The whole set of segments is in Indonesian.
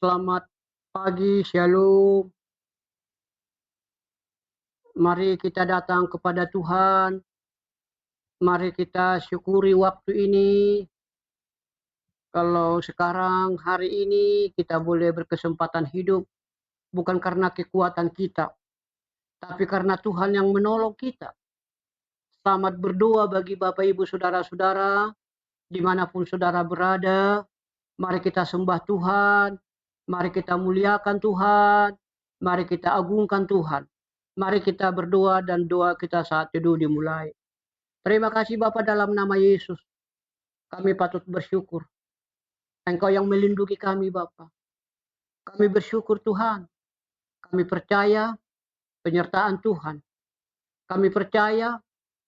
Selamat pagi, Shalom. Mari kita datang kepada Tuhan. Mari kita syukuri waktu ini. Kalau sekarang, hari ini, kita boleh berkesempatan hidup. Bukan karena kekuatan kita, tapi karena Tuhan yang menolong kita. Selamat berdoa bagi Bapak, Ibu, Saudara-saudara, dimanapun saudara berada. Mari kita sembah Tuhan. Mari kita muliakan Tuhan. Mari kita agungkan Tuhan. Mari kita berdoa dan doa kita saat teduh dimulai. Terima kasih Bapa dalam nama Yesus. Kami patut bersyukur. Engkau yang melindungi kami Bapa. Kami bersyukur Tuhan. Kami percaya penyertaan Tuhan. Kami percaya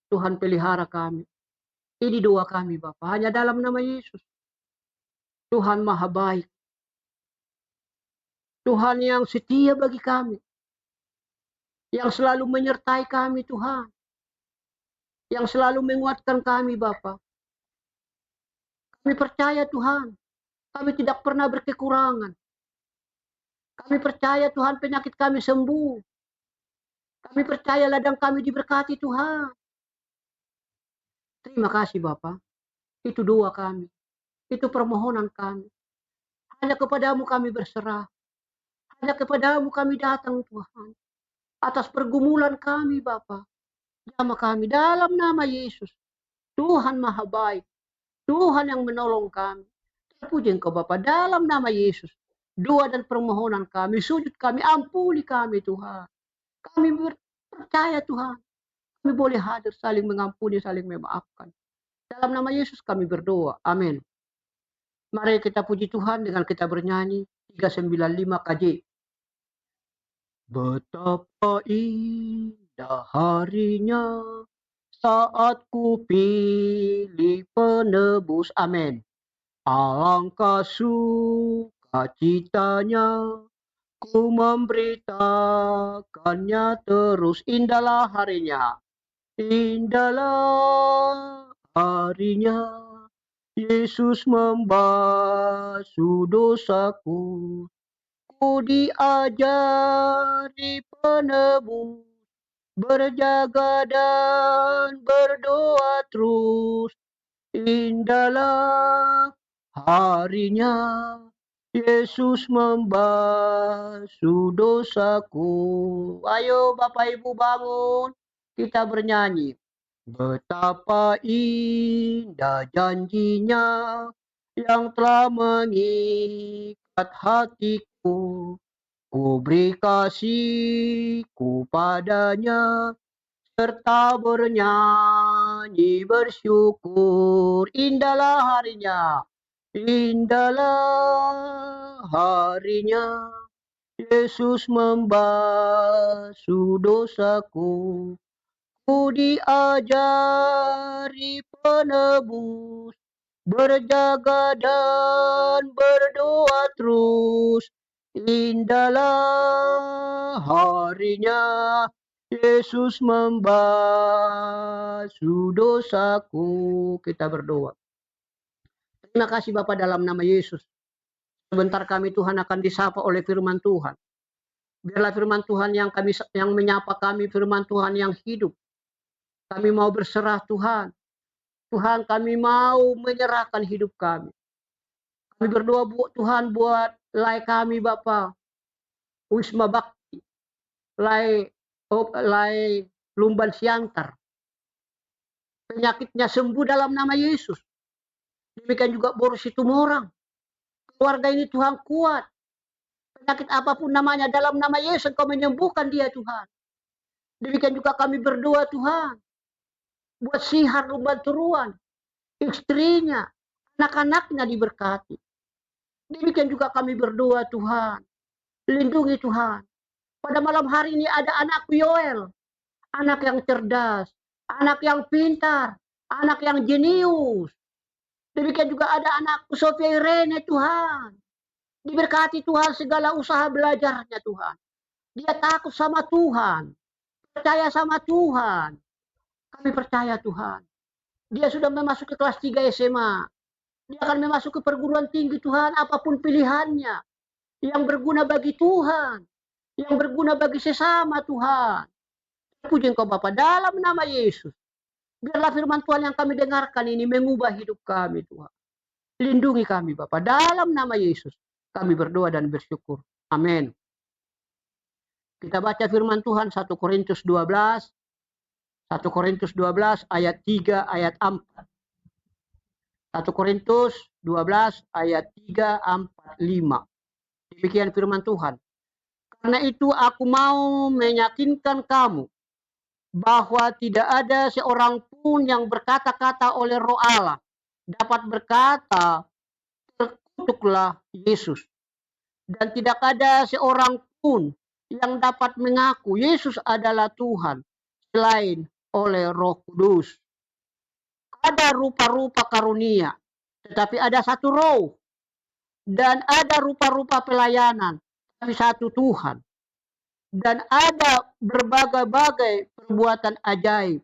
Tuhan pelihara kami. Ini doa kami Bapa. Hanya dalam nama Yesus. Tuhan Maha Baik. Tuhan yang setia bagi kami. Yang selalu menyertai kami Tuhan. Yang selalu menguatkan kami Bapa. Kami percaya Tuhan. Kami tidak pernah berkekurangan. Kami percaya Tuhan penyakit kami sembuh. Kami percaya ladang kami diberkati Tuhan. Terima kasih Bapa. Itu doa kami. Itu permohonan kami. Hanya kepadamu kami berserah. Hanya kepadamu kami datang Tuhan. Atas pergumulan kami Bapa. Jamah kami dalam nama Yesus. Tuhan Maha Baik. Tuhan yang menolong kami. Terpuji Engkau Bapa dalam nama Yesus. Doa dan permohonan kami, sujud kami, ampuni kami Tuhan. Kami percaya Tuhan. Kami boleh hadir saling mengampuni, saling memaafkan. Dalam nama Yesus kami berdoa. Amin. Mari kita puji Tuhan dengan kita bernyanyi 395 KJ. Betapa indah harinya saat ku pilih penebus. Amin. Alangkah sukacitanya ku memberitakannya terus. Indahlah harinya. Indahlah harinya. Yesus membasuh dosaku. Ku diajari penebus. Berjaga dan berdoa terus. Indahlah harinya. Yesus membasuh dosaku. Ayo Bapak Ibu bangun. Kita bernyanyi. Betapa indah janjinya yang telah mengikat hatiku. Ku beri kasihku padanya serta bernyanyi bersyukur. Indahlah harinya. Indahlah harinya. Yesus membasuh dosaku. Ku diajari penebus. Berjaga dan berdoa terus. Indahlah harinya. Yesus membasuh dosaku. Kita berdoa. Terima kasih Bapa dalam nama Yesus. Sebentar kami Tuhan akan disapa oleh firman Tuhan. Biarlah firman Tuhan yang menyapa kami, firman Tuhan yang hidup. Kami mau berserah Tuhan. Tuhan, kami mau menyerahkan hidup kami. Kami berdoa Tuhan buat lay kami Bapa. Wisma Bakti. Lay Lumban Siantar. Penyakitnya sembuh dalam nama Yesus. Demikian juga Boris Situmorang. Keluarga ini Tuhan kuat. Penyakit apapun namanya dalam nama Yesus Engkau menyembuhkan dia Tuhan. Demikian juga kami berdoa Tuhan. Buat Sihar Lumban Turuan. Istrinya. Anak-anaknya diberkati. Demikian juga kami berdoa Tuhan. Lindungi Tuhan. Pada malam hari ini ada anakku Yoel. Anak yang cerdas. Anak yang pintar. Anak yang jenius. Demikian juga ada anakku Sofia Irene Tuhan. Diberkati Tuhan segala usaha belajarnya Tuhan. Dia takut sama Tuhan. Percaya sama Tuhan. Kami percaya Tuhan. Dia sudah memasuki kelas 3 SMA. Dia akan memasuki perguruan tinggi Tuhan apapun pilihannya. yang berguna bagi Tuhan, yang berguna bagi sesama Tuhan. Puji Engkau Bapa dalam nama Yesus. Biarlah firman Tuhan yang kami dengarkan ini mengubah hidup kami Tuhan. Lindungi kami Bapa dalam nama Yesus. Kami berdoa dan bersyukur. Amin. Kita baca firman Tuhan 1 Korintus 12. 1 Korintus 12 ayat 3 ayat 4. 1 Korintus 12 ayat 3, 4, 5. Demikian firman Tuhan. Karena itu aku mau meyakinkan kamu bahwa tidak ada seorang pun yang berkata-kata oleh Roh Allah dapat berkata, terkutuklah Yesus. Dan tidak ada seorang pun yang dapat mengaku Yesus adalah Tuhan selain oleh Roh Kudus. Ada rupa-rupa karunia, tetapi ada satu Roh. Dan ada rupa-rupa pelayanan, tapi satu Tuhan. Dan ada berbagai-bagai perbuatan ajaib,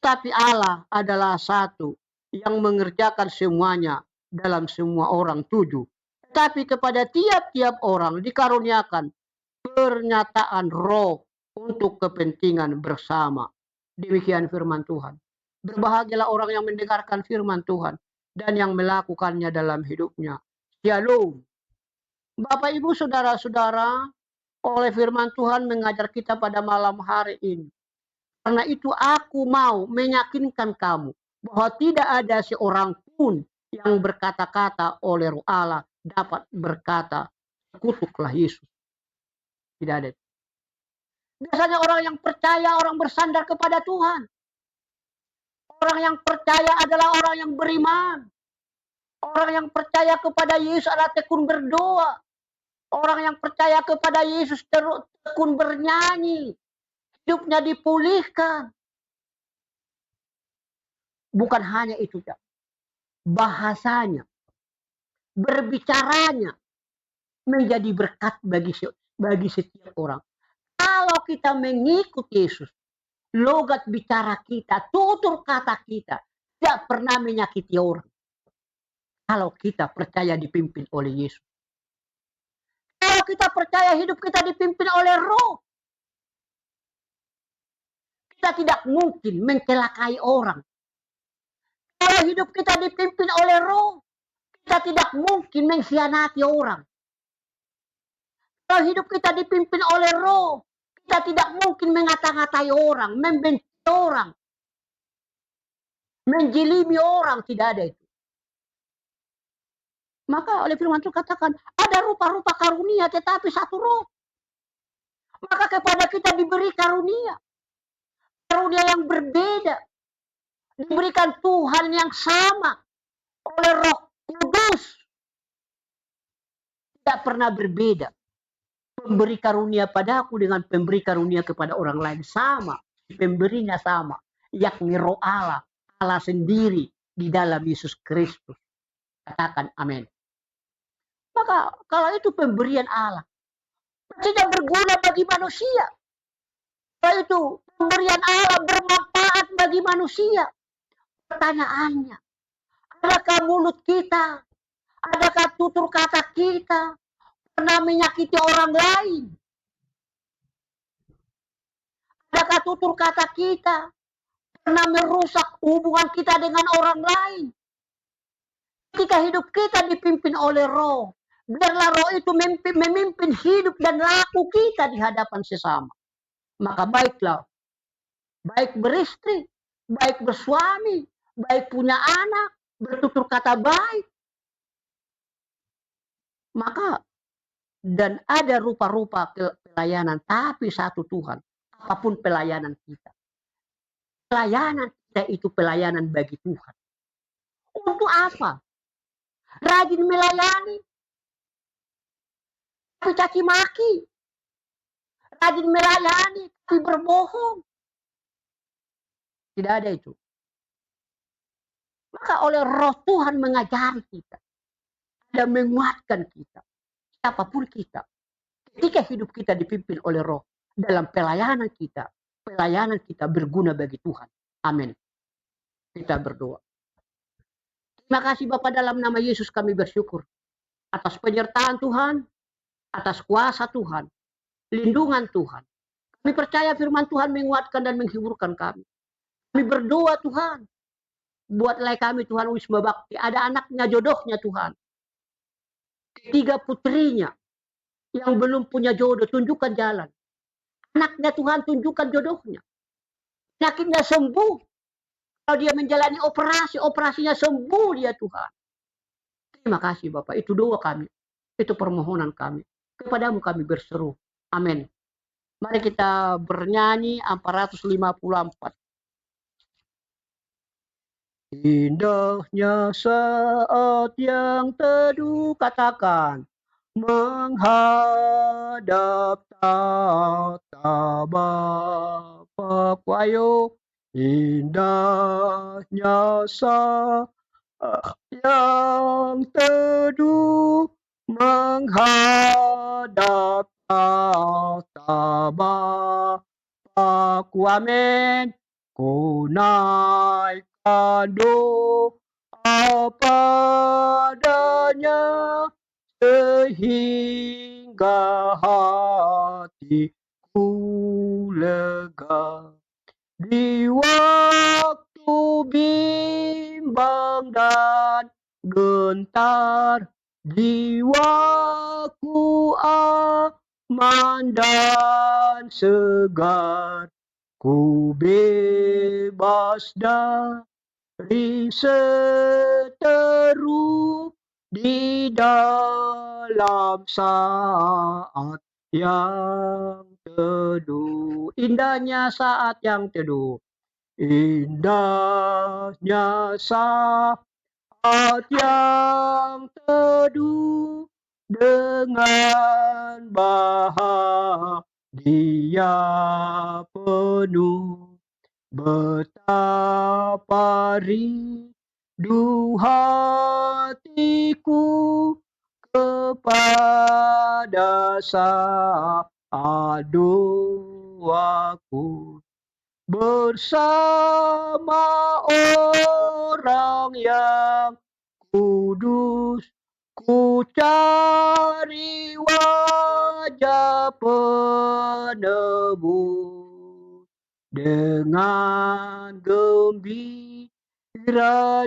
tapi Allah adalah satu yang mengerjakan semuanya dalam semua orang tujuh. Tetapi kepada tiap-tiap orang dikaruniakan pernyataan Roh untuk kepentingan bersama. Demikian firman Tuhan. Berbahagialah orang yang mendengarkan firman Tuhan dan yang melakukannya dalam hidupnya. Shalom. Bapak, Ibu, Saudara-saudara, oleh firman Tuhan mengajar kita pada malam hari ini. Karena itu aku mau meyakinkan kamu bahwa tidak ada seorang pun yang berkata-kata oleh Roh Allah dapat berkata, kutuklah Yesus. Tidak ada. Biasanya orang yang percaya, orang bersandar kepada Tuhan. Orang yang percaya adalah orang yang beriman. Orang yang percaya kepada Yesus adalah tekun berdoa. Orang yang percaya kepada Yesus tekun bernyanyi. Hidupnya dipulihkan. Bukan hanya itu, bahasanya, berbicaranya menjadi berkat bagi setiap orang. Kalau kita mengikut Yesus, logat bicara kita, tutur kata kita tidak pernah menyakiti orang. Kalau kita percaya dipimpin oleh Yesus. Kalau kita percaya hidup kita dipimpin oleh Roh, kita tidak mungkin mencelakai orang. Kalau hidup kita dipimpin oleh Roh, kita tidak mungkin mengkhianati orang. Kalau hidup kita dipimpin oleh Roh, kita tidak mungkin mengata-ngatai orang, membenci orang, menjilimi orang, tidak ada itu. Maka oleh firman Tuhan katakan, ada rupa-rupa karunia tetapi satu Roh. Maka kepada kita diberi karunia. Karunia yang berbeda. Diberikan Tuhan yang sama oleh Roh Kudus. Tidak pernah berbeda. Pemberi karunia padaku dengan pemberi karunia kepada orang lain sama. Pemberinya sama. Yakni Roh Allah. Allah sendiri di dalam Yesus Kristus. Katakan amin. Maka kalau itu pemberian Allah, tidak berguna bagi manusia. Kalau itu pemberian Allah bermanfaat bagi manusia. Pertanyaannya, adakah mulut kita, adakah tutur kata kita pernah menyakiti orang lain? Adakah tutur kata kita pernah merusak hubungan kita dengan orang lain? Ketika hidup kita dipimpin oleh Roh, biarlah Roh itu memimpin hidup dan laku kita di hadapan sesama. Maka baiklah, baik beristri, baik bersuami, baik punya anak, bertutur kata baik. Maka, dan ada rupa-rupa pelayanan, tapi satu Tuhan. Apapun pelayanan kita. Pelayanan kita itu pelayanan bagi Tuhan. Untuk apa? Rajin melayani, tapi caci maki. Rajin melayani, tapi berbohong. Tidak ada itu. Maka oleh Roh Tuhan mengajari kita. Dan menguatkan kita. Siapapun kita. Ketika hidup kita dipimpin oleh Roh. Dalam pelayanan kita berguna bagi Tuhan. Amin. Kita berdoa. Terima kasih Bapa, dalam nama Yesus kami bersyukur. Atas penyertaan Tuhan. atas kuasa Tuhan, lindungan Tuhan. Kami percaya firman Tuhan menguatkan dan menghiburkan kami. Kami berdoa Tuhan, buatlah kami Tuhan Wisma Bakti, ada anaknya jodohnya Tuhan. Ketiga putrinya yang belum punya jodoh, tunjukkan jalan. Anaknya Tuhan, tunjukkan jodohnya. Penyakitnya sembuh. Kalau dia menjalani operasi, operasinya sembuh dia Tuhan. Terima kasih Bapak, itu doa kami. Itu permohonan kami. Kepadamu kami berseru. Amin. Mari kita bernyanyi 454. Indahnya saat yang teduh, katakan, menghadap tata Bapa. Ayo, indahnya saat yang teduh, menghadap tata Bapa. Amin. Ku naikkan doa padanya, sehingga hatiku lega. Di waktu bimbang dan gentar, jiwaku aman dan segar. Ku bebas dari seteru di dalam saat yang teduh. Indahnya saat yang teduh. Indahnya saat yang teduh, dengan bahagia penuh. Betapa rindu hatiku kepada saat doaku bersama orang yang kudus. Ku cari wajah penebus dengan gembira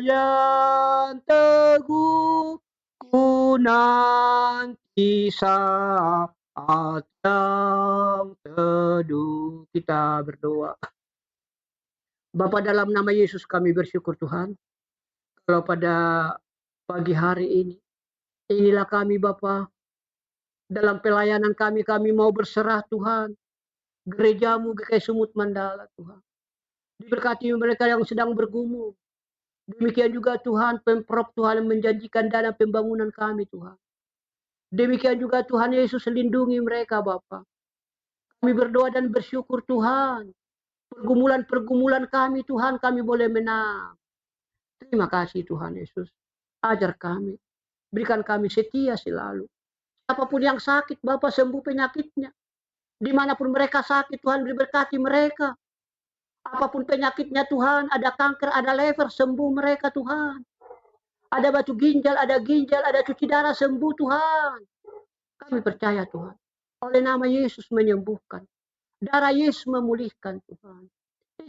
yang teguh. Ku nanti saat yang teduh. Kita berdoa. Bapa, dalam nama Yesus kami bersyukur Tuhan, kalau pada pagi hari ini, inilah kami Bapa, dalam pelayanan kami mau berserah Tuhan, gerejamu GKI Sumut Mandala Tuhan. Diberkati mereka yang sedang bergumul. Demikian juga Tuhan, Pemprov Tuhan yang menjanjikan dana pembangunan kami Tuhan. Demikian juga Tuhan Yesus, lindungi mereka Bapa. Kami berdoa dan bersyukur Tuhan, pergumulan-pergumulan kami Tuhan, kami boleh menang. Terima kasih Tuhan Yesus. Ajar kami. Berikan kami setia selalu. Apapun yang sakit, Bapak sembuh penyakitnya. Dimanapun mereka sakit, Tuhan berkati mereka. Apapun penyakitnya Tuhan, ada kanker, ada lever, sembuh mereka Tuhan. Ada batu ginjal, ada cuci darah, sembuh Tuhan. Kami percaya Tuhan. Oleh nama Yesus menyembuhkan. Darah Yesus memulihkan Tuhan.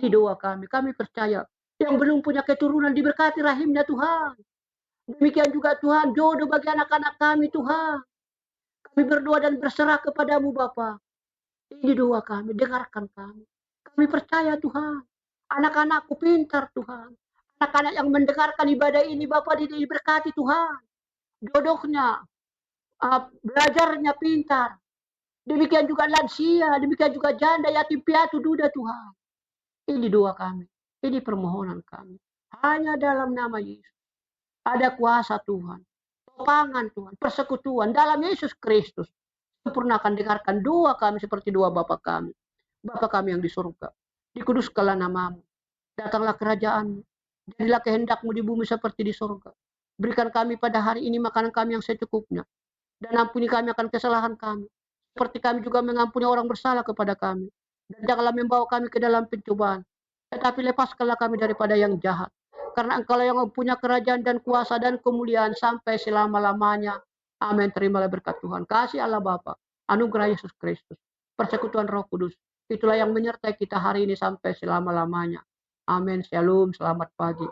Ini doa kami. Kami percaya. Yang belum punya keturunan diberkati rahimnya Tuhan. Demikian juga Tuhan, jodoh bagi anak-anak kami Tuhan. Kami berdoa dan berserah kepadamu Bapa. Ini doa kami, dengarkan kami. Kami percaya Tuhan. Anak-anakku pintar Tuhan. Anak-anak yang mendengarkan ibadah ini Bapa diberkati Tuhan. Jodohnya, belajarnya pintar. Demikian juga lansia, demikian juga janda, yatim piatu, duda Tuhan. Ini doa kami. Ini permohonan kami. Hanya dalam nama Yesus. Ada kuasa Tuhan. Topangan Tuhan. Persekutuan dalam Yesus Kristus. Sempurnakan, dengarkan doa kami seperti doa Bapa kami. Bapa kami yang di surga. Dikuduskanlah namamu. Datanglah kerajaanmu. Jadilah kehendakmu di bumi seperti di surga. Berikan kami pada hari ini makanan kami yang secukupnya. Dan ampuni kami akan kesalahan kami. Seperti kami juga mengampuni orang bersalah kepada kami. Dan janganlah membawa kami ke dalam pencobaan. Tetapi lepaskanlah kami daripada yang jahat. Karena Engkau yang mempunyai kerajaan dan kuasa dan kemuliaan sampai selama-lamanya. Amin. Terimalah berkat Tuhan. Kasih Allah Bapa, anugerah Yesus Kristus, persekutuan Roh Kudus, itulah yang menyertai kita hari ini sampai selama-lamanya. Amin. Shalom. Selamat pagi.